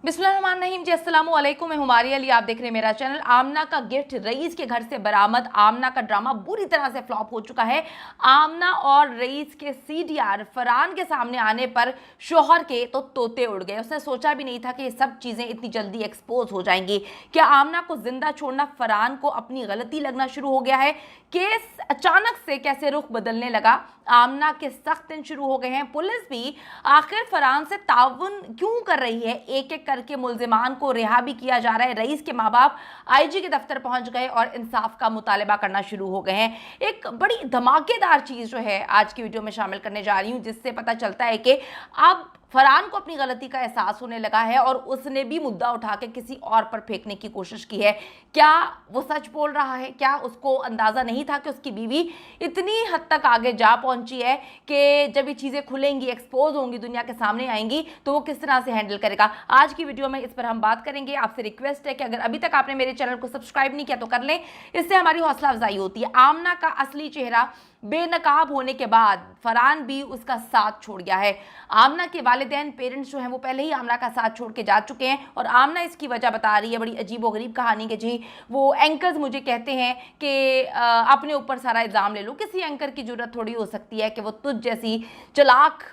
बिस्मिल्लाहिर्रहमानिर्रहीम जी, अस्सलाम वालेकुम। मैं हुमारी अली, आप देख रहे हैं मेरा चैनल। आमना का गिफ्ट रईस के घर से बरामद। आमना का ड्रामा बुरी तरह से फ्लॉप हो चुका है। आमना और रईस के सीडीआर फरहान के सामने आने पर शोहर के तो तोते उड़ गए। उसने सोचा भी नहीं था कि ये सब चीजें इतनी जल्दी एक्सपोज हो जाएंगी। क्या आमना को जिंदा छोड़ना फरहान को अपनी गलती लगना शुरू हो गया है? केस अचानक से कैसे रुख बदलने लगा? आमना के सख्त दिन शुरू हो गए हैं। पुलिस भी आखिर फरहान से ताउन क्यों कर रही है? एक एक करके मुल्जिमान को रिहा भी किया जा रहा है। रईस के माँ बाप आईजी के दफ्तर पहुंच गए और इंसाफ का मुतालबा करना शुरू हो गए हैं। एक बड़ी धमाकेदार चीज जो है आज की वीडियो में शामिल करने जा रही हूं, जिससे पता चलता है कि अब फरहान को अपनी गलती का एहसास होने लगा है और उसने भी मुद्दा उठा के किसी और पर फेंकने की कोशिश की है। क्या वो सच बोल रहा है? क्या उसको अंदाजा नहीं था कि उसकी बीवी इतनी हद तक आगे जा पहुंची है कि जब ये चीजें खुलेंगी, एक्सपोज होंगी, दुनिया के सामने आएंगी, तो वो किस तरह से हैंडल करेगा? आज की वीडियो में इस पर हम बात करेंगे। आपसे रिक्वेस्ट है कि अगर अभी तक आपने मेरे चैनल को सब्सक्राइब नहीं किया तो कर लें, इससे हमारी हौसला अफजाई होती है। आमना का असली चेहरा बेनकाब होने के बाद फरहान भी उसका साथ छोड़ गया है। आमना के वालिदैन, पेरेंट्स जो हैं, वो पहले ही आमना का साथ छोड़ के जा चुके हैं और आमना इसकी वजह बता रही है। बड़ी अजीबोगरीब कहानी कि जी वो एंकर्स मुझे कहते हैं कि अपने ऊपर सारा इल्ज़ाम ले लो। किसी एंकर की जरूरत थोड़ी हो सकती है कि वो तुझ जैसी चलाक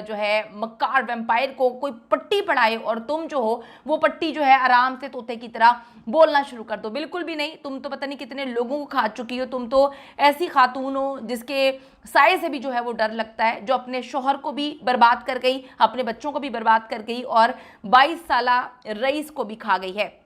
जो है मक्कार वैम्पायर को कोई पट्टी पढ़ाए और तुम जो हो वो पट्टी जो है आराम से तोते की तरह बोलना शुरू कर दो। बिल्कुल भी नहीं। तुम तो पता नहीं कितने लोगों को खा चुकी हो। तुम तो ऐसी खातून हो जिसके साये से भी जो है वो डर लगता है, जो अपने शोहर को भी बर्बाद कर गई, अपने बच्चों को भी बर्बाद कर गई और 22 साला रईस को भी खा गई है।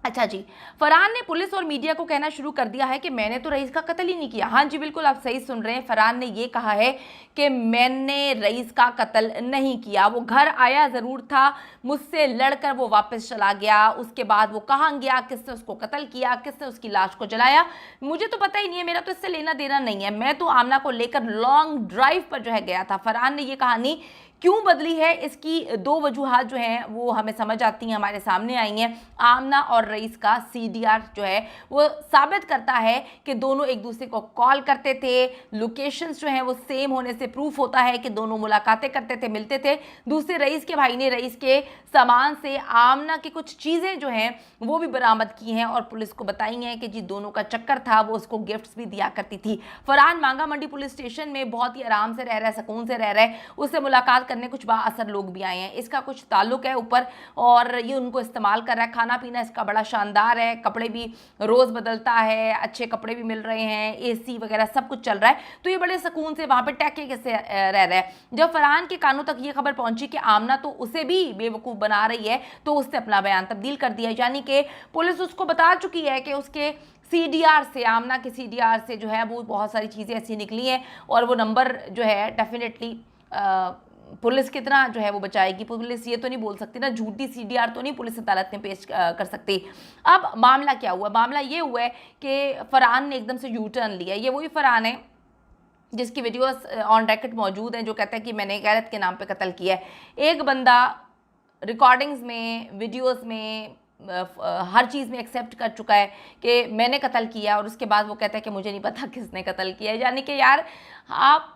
अच्छा जी, फरहान ने पुलिस और मीडिया को कहना शुरू कर दिया है कि मैंने तो रईस का कत्ल ही नहीं किया। हाँ जी, बिल्कुल आप सही सुन रहे हैं। फरहान ने ये कहा है कि मैंने रईस का कत्ल नहीं किया। वो घर आया ज़रूर था, मुझसे लड़कर वो वापस चला गया। उसके बाद वो कहाँ गया, किसने उसको कत्ल किया, किसने उसकी लाश को जलाया, मुझे तो पता ही नहीं है। मेरा तो इससे लेना देना नहीं है। मैं तो आमना को लेकर लॉन्ग ड्राइव पर जो है गया था। फरहान ने ये कहानी क्यों बदली है, इसकी दो वजूहात जो हैं वो हमें समझ आती हैं, हमारे सामने आई हैं। आमना और रईस का सीडीआर जो है वो साबित करता है कि दोनों एक दूसरे को कॉल करते थे। लोकेशंस जो हैं वो सेम होने से प्रूफ होता है कि दोनों मुलाकातें करते थे, मिलते थे। दूसरे रईस के भाई ने रईस के सामान से आमना की कुछ चीज़ें जो हैं वो भी बरामद की हैं और पुलिस को बताई हैं कि जी दोनों का चक्कर था, वो उसको गिफ्ट्स भी दिया करती थी। फरहान मांगा मंडी पुलिस स्टेशन में बहुत ही आराम से रह रहा है, सुकून से रह रहा है। उससे मुलाकात करने कुछ बाअसर लोग भी आए हैं। इसका कुछ ताल्लुक है ऊपर और ये उनको इस्तेमाल कर रहा है। खाना पीना इसका बड़ा शानदार है, कपड़े भी रोज़ बदलता है, अच्छे कपड़े भी मिल रहे हैं, एसी वगैरह सब कुछ चल रहा है। तो ये बड़े सुकून से वहाँ पे टैके से रह रहा है। जब फरहान के कानों तक ये खबर पहुंची कि आमना तो उसे भी बेवकूफ़ बना रही है, तो उसने अपना बयान तब्दील कर दिया। यानी कि पुलिस उसको बता चुकी है कि उसके सीडीआर से, आमना के सीडीआर से जो है वो बहुत सारी चीज़ें ऐसी निकली हैं और वो नंबर जो है डेफिनेटली पुलिस कितना जो है वो बचाएगी। पुलिस ये तो नहीं बोल सकती ना, झूठी सीडीआर तो नहीं पुलिस अदालत में पेश कर सकती। अब मामला क्या हुआ? मामला ये हुआ है कि फरहान ने एकदम से यू टर्न लिया। ये वही फरहान है जिसकी वीडियोस ऑन रिकॉर्ड मौजूद हैं, जो कहता है कि मैंने गैरत के नाम पे कत्ल किया है। एक बंदा रिकॉर्डिंग्स में, वीडियोस में, हर चीज़ में एक्सेप्ट कर चुका है कि मैंने कत्ल किया और उसके बाद वो कहता है कि मुझे नहीं पता किसने कत्ल किया है। यानी कि यार आप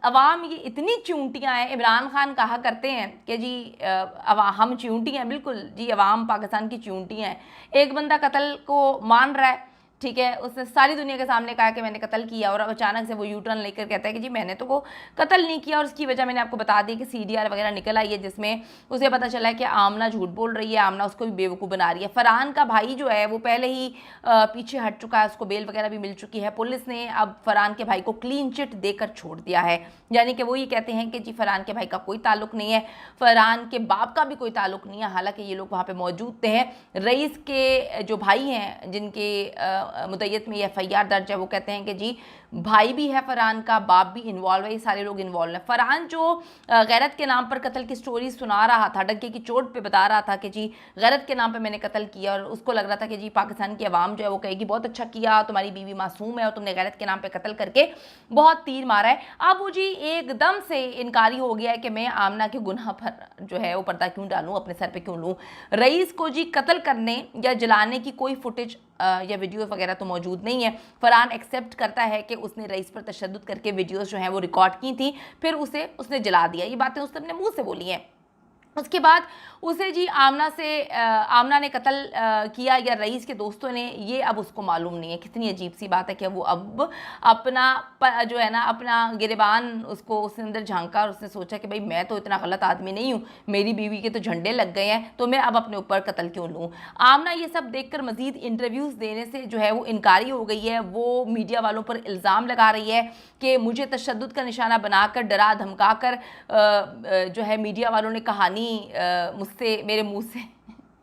अवाम ये इतनी चूंटियाँ हैं। इमरान खान कहा करते हैं कि जी हम चूंटी हैं। बिल्कुल जी, अवाम पाकिस्तान की चूंटियाँ हैं। एक बंदा कत्ल को मान रहा है, ठीक है, उसने सारी दुनिया के सामने कहा कि मैंने कत्ल किया और अब अचानक से वो यू टर्न लेकर कहता है कि जी मैंने तो वो कत्ल नहीं किया। और उसकी वजह मैंने आपको बता दी कि सीडीआर वगैरह निकल आई है, जिसमें उसे पता चला है कि आमना झूठ बोल रही है, आमना उसको भी बेवकूफ़ बना रही है। फरहान का भाई जो है वो पहले ही पीछे हट चुका है, उसको बेल वगैरह भी मिल चुकी है। पुलिस ने अब फरहान के भाई को क्लीन चिट देकर छोड़ दिया है। यानी कि वो ये कहते हैं कि जी फरहान के भाई का कोई ताल्लुक नहीं है, फरहान के बाप का भी कोई ताल्लुक नहीं है। हालांकि ये लोग वहाँ पे मौजूद थे। रईस के जो भाई हैं, जिनके मुद्दत में एफआईआर दर्ज है, वो कहते हैं कि जी भाई भी है फरहान का, बाप भी इन्वॉल्व है, ये सारे लोग इन्वॉल्व हैं। फरहान जो गैरत के नाम पर कत्ल की स्टोरी सुना रहा था, डंके की चोट पे बता रहा था कि जी गैरत के नाम पे मैंने कत्ल किया, और उसको लग रहा था कि जी पाकिस्तान की आवाम जो है वो कहेगी बहुत अच्छा किया, तुम्हारी बीवी मासूम है और तुमने गैरत के नाम पे कत्ल करके बहुत तीर मारा है। अब वो जी एकदम से इनकारी हो गया है कि मैं आमना के गुनाह पर जो है वो पर्दा क्यों डालूं, अपने सर पे क्यों लूं। रईस को जी कत्ल करने या जलाने की कोई फुटेज या वीडियो वगैरह तो मौजूद नहीं है। फरहान एक्सेप्ट करता है कि उसने रईस पर तशद्दुद करके वीडियोस जो हैं वो रिकॉर्ड की थी, फिर उसने जला दिया। ये बातें उसने अपने मुंह से बोली हैं। उसके बाद उसे जी आमना ने कत्ल किया या रईस के दोस्तों ने, ये अब उसको मालूम नहीं है। कितनी अजीब सी बात है कि वो अब अपना जो है ना अपना गिरेबान उसको उसने अंदर झांका और उसने सोचा कि भाई मैं तो इतना गलत आदमी नहीं हूँ, मेरी बीवी के तो झंडे लग गए हैं तो मैं अब अपने ऊपर कत्ल क्यों लूँ। आमना ये सब देखकर मजीद इंटरव्यूज़ देने से जो है वो इनकारी हो गई है। वो मीडिया वालों पर इल्ज़ाम लगा रही है कि मुझे तशद्दुद का निशाना बनाकर डरा धमका कर जो है मीडिया वालों ने कहानी मुझसे मेरे मुंह से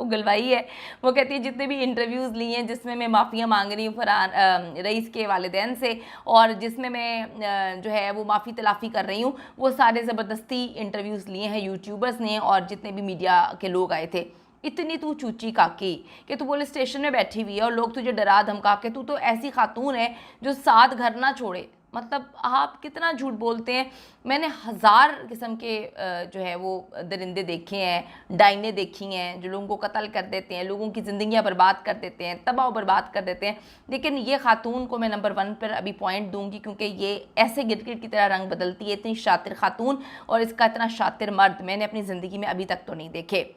उगलवाई है। वो कहती है जितने भी इंटरव्यूज़ लिए हैं जिसमें मैं माफ़िया मांग रही हूँ रईस के वालिदैन से और जिसमें मैं जो है वो माफ़ी तलाफ़ी कर रही हूँ, वो सारे ज़बरदस्ती इंटरव्यूज़ लिए हैं यूट्यूबर्स ने और जितने भी मीडिया के लोग आए थे। इतनी तू चूची काकी कि तू पुलिस स्टेशन में बैठी हुई है और लोग तुझे डरा धमका के, तू तो ऐसी खातून है जो 7 घर ना छोड़े। मतलब आप कितना झूठ बोलते हैं। मैंने 1000 किस्म के जो है वो दरिंदे देखे हैं, डाइने देखी हैं जो लोगों को कत्ल कर देते हैं, लोगों की ज़िंदगियां बर्बाद कर देते हैं, तबाह बर्बाद कर देते हैं। लेकिन ये खातून को मैं नंबर 1 पर अभी पॉइंट दूंगी क्योंकि ये ऐसे गिरगिट की तरह रंग बदलती है। इतनी शातिर खातून और इसका इतना शातिर मर्द मैंने अपनी ज़िंदगी में अभी तक तो नहीं देखे।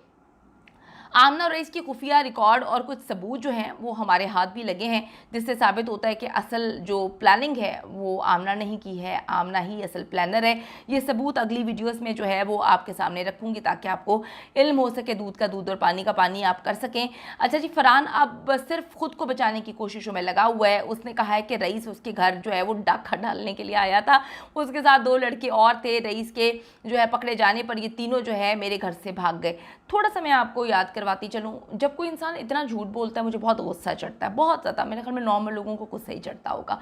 आमना और रईस की खुफिया रिकॉर्ड और कुछ सबूत जो हैं वो हमारे हाथ भी लगे हैं, जिससे साबित होता है कि असल जो प्लानिंग है वो आमना नहीं की है, आमना ही असल प्लानर है। ये सबूत अगली वीडियोस में जो है वो आपके सामने रखूँगी ताकि आपको इल्म हो सके, दूध का दूध और पानी का पानी आप कर सकें। अच्छा जी, फरहान अब सिर्फ खुद को बचाने की कोशिशों में लगा हुआ है। उसने कहा है कि रईस उसके घर जो है वो डाका डालने के लिए आया था, उसके साथ 2 लड़के और थे। रईस के जो है पकड़े जाने पर ये तीनों जो है मेरे घर से भाग गए। थोड़ा सा मैं आपको याद करवाती चलूँ, जब कोई इंसान इतना झूठ बोलता है मुझे बहुत गुस्सा चढ़ता है, बहुत ज़्यादा। मेरे ख्याल में नॉर्मल लोगों को गुस्सा ही चढ़ता होगा।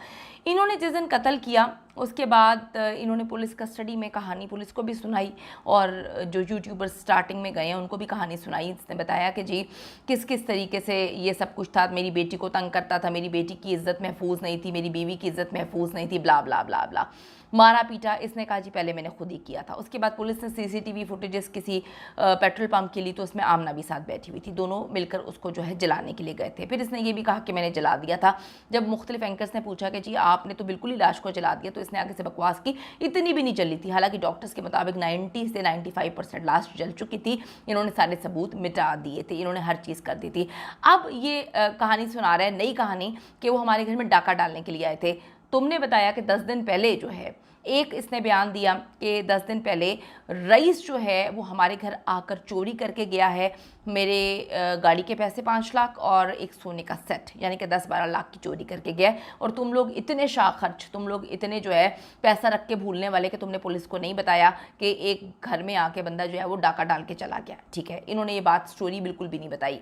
इन्होंने जिस दिन कत्ल किया उसके बाद इन्होंने पुलिस कस्टडी में कहानी पुलिस को भी सुनाई और जो यूट्यूबर स्टार्टिंग में गए हैं उनको भी कहानी सुनाई। इसने बताया कि जी किस किस तरीके से ये सब कुछ था, मेरी बेटी को तंग करता था, मेरी बेटी की इज़्ज़त महफूज नहीं थी, मेरी बीवी की इज़्ज़त महफूज नहीं थी, ब्ला ब्ला ब्ला ब्ला। मारा पीटा इसने कहा जी पहले मैंने खुद ही किया था। उसके बाद पुलिस ने सीसीटीवी फुटेजेस किसी पेट्रोल पंप के लिए, तो उसमें आमना भी साथ बैठी हुई थी, दोनों मिलकर उसको जो है जलाने के लिए गए थे। फिर इसने ये भी कहा कि मैंने जला दिया था। जब मुख्तलिफ एंकर्स ने पूछा कि जी आपने तो बिल्कुल ही लाश को जला दिया, तो इसने आगे से बकवास की, इतनी भी नहीं जली थी। हालांकि डॉक्टर्स के मुताबिक 90 से 95% लाश जल चुकी थी। इन्होंने सारे सबूत मिटा दिए थे, इन्होंने हर चीज़ कर दी थी। अब ये कहानी सुना रहा है, नई कहानी, कि वो हमारे घर में डाका डालने के लिए आए थे। तुमने बताया कि 10 दिन पहले जो है एक इसने बयान दिया कि 10 दिन पहले रईस जो है वो हमारे घर आकर चोरी करके गया है। मेरे गाड़ी के पैसे 5 लाख और एक सोने का सेट, यानी कि 10-12 लाख की चोरी करके गया। और तुम लोग इतने शाह खर्च, तुम लोग इतने जो है पैसा रख के भूलने वाले कि तुमने पुलिस को नहीं बताया कि एक घर में आके बंदा जो है वो डाका डाल के चला गया। ठीक है, इन्होंने ये बात स्टोरी बिल्कुल भी नहीं बताई।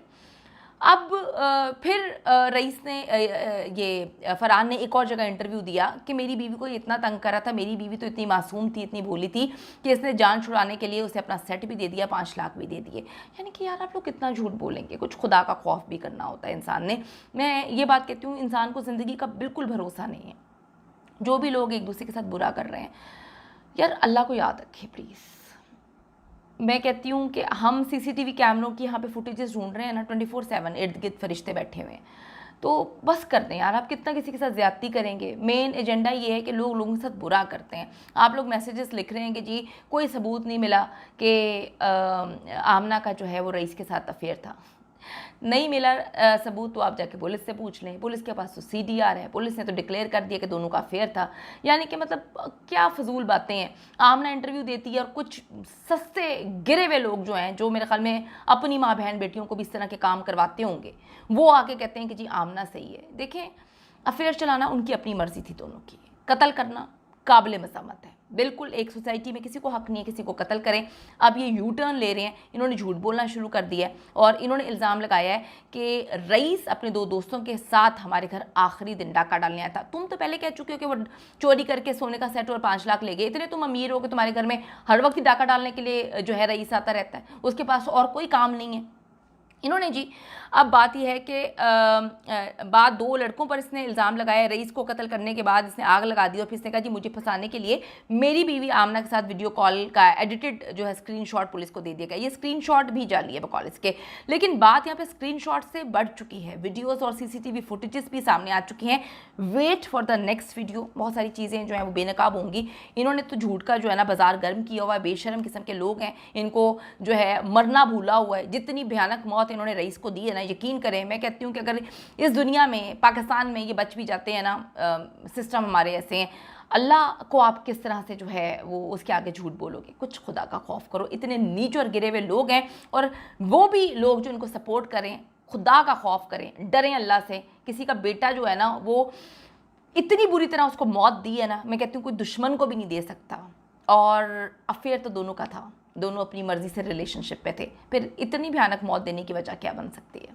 अब फिर रईस ने ये फरहान ने एक और जगह इंटरव्यू दिया कि मेरी बीवी को इतना तंग करा था, मेरी बीवी तो इतनी मासूम थी, इतनी भोली थी कि इसने जान छुड़ाने के लिए उसे अपना सेट भी दे दिया, 5 लाख भी दे दिए। यानी कि यार आप लोग कितना झूठ बोलेंगे, कुछ खुदा का खौफ भी करना होता है इंसान ने। मैं ये बात कहती हूँ, इंसान को ज़िंदगी का बिल्कुल भरोसा नहीं है। जो भी लोग एक दूसरे के साथ बुरा कर रहे हैं, यार अल्लाह को याद रखें प्लीज़। मैं कहती हूँ कि हम सीसीटीवी कैमरों की यहाँ पे फुटेजेस ढूंढ रहे हैं ना 24/7, इर्द गिर्द फरिश्ते बैठे हुए हैं, तो बस कर दें यार। आप कितना किसी के साथ ज़्यादती करेंगे। मेन एजेंडा ये है कि लोग लोगों के साथ बुरा करते हैं। आप लोग मैसेजेस लिख रहे हैं कि जी कोई सबूत नहीं मिला कि आमना का जो है वो रईस के साथ अफेयर था। नहीं मिला सबूत तो आप जाके पुलिस से पूछ लें, पुलिस के पास तो CDR है, पुलिस ने तो डिक्लेयर कर दिया कि दोनों का अफेयर था। यानी कि मतलब क्या फजूल बातें हैं। आमना इंटरव्यू देती है और कुछ सस्ते गिरे हुए लोग जो हैं, जो मेरे ख्याल में अपनी माँ बहन बेटियों को भी इस तरह के काम करवाते होंगे, वो आके कहते हैं कि जी आमना सही है। देखें, अफेयर चलाना उनकी अपनी मर्जी थी दोनों की, कत्ल करना काबिल मज़म्मत है। बिल्कुल एक सोसाइटी में किसी को हक नहीं है किसी को कत्ल करें। अब ये यू टर्न ले रहे हैं, इन्होंने झूठ बोलना शुरू कर दिया है और इन्होंने इल्ज़ाम लगाया है कि रईस अपने 2 दोस्तों के साथ हमारे घर आखिरी दिन डाका डालने आया था। तुम तो पहले कह चुके हो कि वो चोरी करके सोने का सेट और 5 लाख ले गए। इतने तुम अमीर हो कि तुम्हारे घर में हर वक्त ही डाका डालने के लिए जो है रईस आता रहता है, उसके पास और कोई काम नहीं है। इन्होंने जी अब बात यह है कि बाद 2 लड़कों पर इसने इल्ज़ाम लगाया। रईस को कत्ल करने के बाद इसने आग लगा दी और फिर इसने कहा जी मुझे फंसाने के लिए मेरी बीवी आमना के साथ वीडियो कॉल का एडिटेड जो है स्क्रीनशॉट पुलिस को दे दिया गया। ये स्क्रीनशॉट भी जाली है बकौल इसके। लेकिन बात यहाँ पे स्क्रीनशॉट से बढ़ चुकी है, वीडियोज़ और CCTV फुटेजेस भी सामने आ चुकी हैं। Wait for the next video. बहुत सारी चीज़ें जो हैं वो बेनकाब होंगी। इन्होंने तो झूठ का जो है ना बाजार गर्म किया हुआ है। बेशरम किस्म के लोग हैं, इनको जो है मरना भूला हुआ है। जितनी भयानक मौत इन्होंने रईस को दी है ना, यकीन करें, मैं कहती हूँ कि अगर इस दुनिया में पाकिस्तान में ये बच भी जाते हैं ना, सिस्टम हमारे ऐसे हैं, अल्लाह को आप किस तरह से जो है वो उसके आगे झूठ बोलोगे। कुछ खुदा का खौफ करो। इतने नीच और गिरे हुए लोग हैं और वो भी लोग जो इनको सपोर्ट करें, खुदा का खौफ करें, डरें अल्लाह से। किसी का बेटा जो है ना वो इतनी बुरी तरह उसको मौत दी है ना, मैं कहती हूँ कोई दुश्मन को भी नहीं दे सकता। और अफेयर तो दोनों का था, दोनों अपनी मर्जी से रिलेशनशिप पे थे, फिर इतनी भयानक मौत देने की वजह क्या बन सकती है।